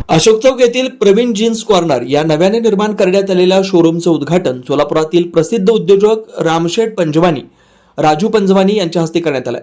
अशोक चौक येथील Pravin jeans corner या नव्याने निर्माण करण्यात आलेल्या शोरूमचं उद्घाटन सोलापुरातील प्रसिद्ध उद्योजक रामशेठ पंजवानी राजू पंजवानी यांच्या हस्ते करण्यात आलं।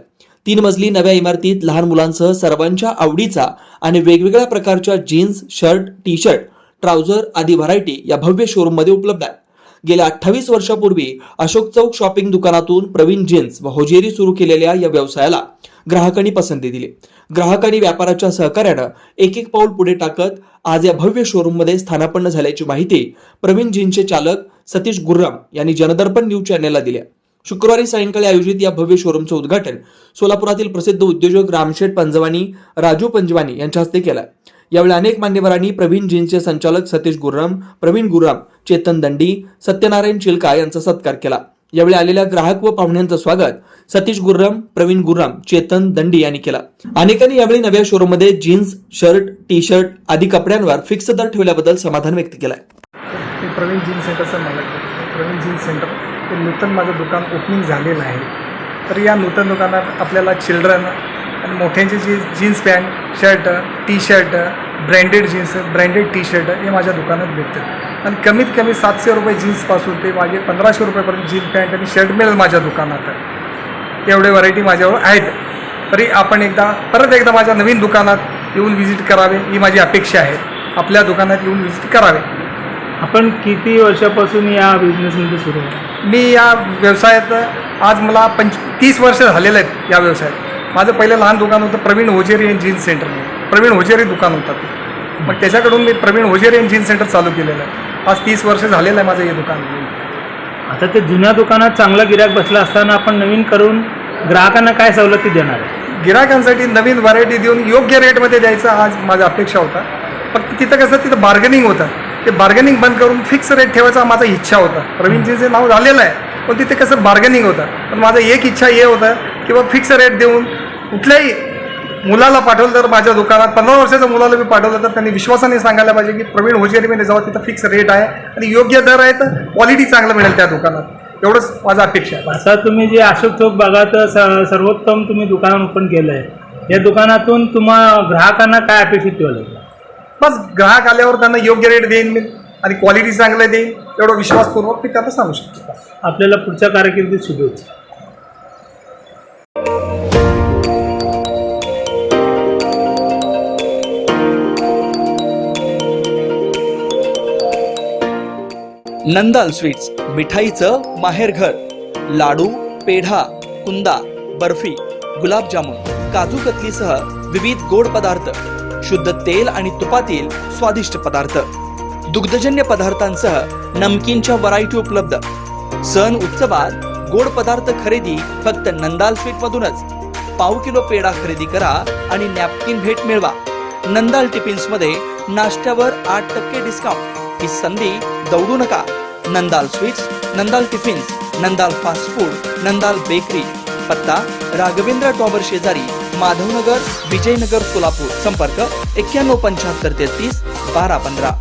3 मजली नव्या इमारतीत लहान मुलांसह सर्वांच्या आवडीचा आणि वेगवेगळ्या प्रकारच्या jeans, shirt, T shirt, trouser आदी व्हरायटी या भव्य शोरूम मध्ये उपलब्ध आहे। गेल्या 28 वर्षापूर्वी अशोक चौक शॉपिंग दुकानातून प्रवीण जीन्स व होजेरी सुरू केलेल्या या व्यवसायाला ग्राहकांनी पसंती दिली। ग्राहकांनी व्यापाराच्या सहकार्यानं एक एक पाऊल पुढे टाकत आज या भव्य शोरूम मध्ये स्थानापन्न झाल्याची माहिती प्रवीण जीन्सचे चालक सतीश गुर्रम यांनी जनदर्पण न्यूज चॅनेलला दिली। शुक्रवारी सायंकाळी आयोजित या भव्य शोरूमचं उद्घाटन सोलापुरातील प्रसिद्ध उद्योजक रामशेठ पंजवानी राजू पंजवानी यांच्या हस्ते केलं। यावेळी अनेक मान्यवरांनी प्रवीण जीन्सचे संचालक सतीश गुर्रम, प्रवीण गुर्रम, चेतन दंडी, सत्यनारायण चिलका यांचा सत्कार केला। यावेळी आलेल्या ग्राहक व पाहुण्यांचं स्वागत सतीश गुर्रम, प्रवीण गुर्रम, चेतन दंडी यांनी केलं। अनेकांनी यावेळी नव्या शोरूम मध्ये जीन्स, शर्ट, टी शर्ट आदी कपड्यांवर फिक्स दर ठेवल्याबद्दल समाधान व्यक्त केलंय। मी प्रवीण जीन्स सेंटरचा मालक आहे। प्रवीण जीन्स सेंटर हे नूतन माझं दुकान ओपनिंग झालेलं आहे। तर या नूतन दुकानात आपल्याला चिल्ड्रन आणि मोठ्यांचे जे jeans pant, shirt, T shirt, branded jeans, branded T shirt हे माझ्या दुकानात भेटतात आणि कमीत कमी 700 रुपये जीन्सपासून ते माझे 1500 रुपयेपर्यंत जीन्स पॅन्ट आणि शर्ट मिळेल माझ्या दुकानात। एवढे व्हरायटी माझ्यावर आहेत। तरी आपण परत एकदा माझ्या नवीन दुकानात येऊन व्हिजिट करावे ही माझी अपेक्षा आहे। आपल्या दुकानात येऊन व्हिजिट करावे। आपण किती वर्षापासून या बिझनेसमध्ये सुरू आहे? मी या व्यवसायात आज मला 30 वर्ष झालेलं आहेत या व्यवसायात। माझं पहिलं लहान दुकान होतं Praveen hosiery and jeans centre, Praveen hosiery दुकान होतं ते। मग त्याच्याकडून मी Praveen hosiery and jeans centre चालू केलेलं आहे। आज 30 वर्ष झालेलं आहे माझं हे दुकान। आता ते जुन्या दुकानात चांगला गिराक बसला असताना आपण नवीन करून ग्राहकांना काय सवलती देणार आहे? गिराकांसाठी नवीन व्हरायटी देऊन योग्य रेटमध्ये द्यायचं आज माझी अपेक्षा होता। फक्त तिथं बार्गेनिंग होतं, ते बार्गेनिंग बंद करून फिक्स रेट ठेवायचा माझा इच्छा होता। प्रवीण जीन्सचे नाव झालेलं आहे पण तिथे कसं बार्गेनिंग होतं। पण माझं एक इच्छा हे होतं की बा फिक्स रेट देऊन कुठल्याही मुलाला पाठवलं तर माझ्या दुकानात 15 वर्षाच्या मुलाला मी पाठवलं तर त्यांनी विश्वासाने सांगायला पाहिजे की प्रवीण होजेरीमध्ये जावं, तिथं फिक्स रेट आहे आणि योग्य दर आहे, तर क्वालिटी चांगलं मिळेल त्या दुकानात। एवढंच माझं अपेक्षा आहे। आता तुम्ही जे अशोक चौक भागात सर्वोत्तम तुम्ही दुकान ओपन केलं आहे, या दुकानातून ग्राहकांना काय अपेक्षित ठेवलं? बस ग्राहक आल्यावर त्यांना योग्य रेट देईन मी आणि क्वालिटी चांगलं देईन, एवढा विश्वासपूर्वक मी त्यांना सांगू शकतो। आपल्याला पुढच्या कारकिर्दीत शुभेच्छा। नंदाल स्वीट्स, मिठाईचं माहेरघर। लाडू, पेढा, कुंदा, बर्फी, गुलाबजामुन, काजू कतलीसह विविध गोड पदार्थ, शुद्ध तेल आणि तुपातील स्वादिष्ट पदार्थ, दुग्धजन्य पदार्थांसह नमकीनच्या व्हरायटी उपलब्ध। सण उत्सवात गोड पदार्थ खरेदी फक्त नंदाल स्वीट मधूनच। पाव किलो पेढा खरेदी करा आणि नॅपकिन भेट मिळवा। नंदाल टिफिन्स मध्ये नाश्त्यावर 8% डिस्काउंट। ही संधी दौडू नका। Nandal sweets, Nandal tiffins, Nandal fast food, Nandal bakery. पत्ता राघवेंद्र टॉवर शेजारी, माधवनगर, विजयनगर, सोलापूर। संपर्क 91 75 33 12 15।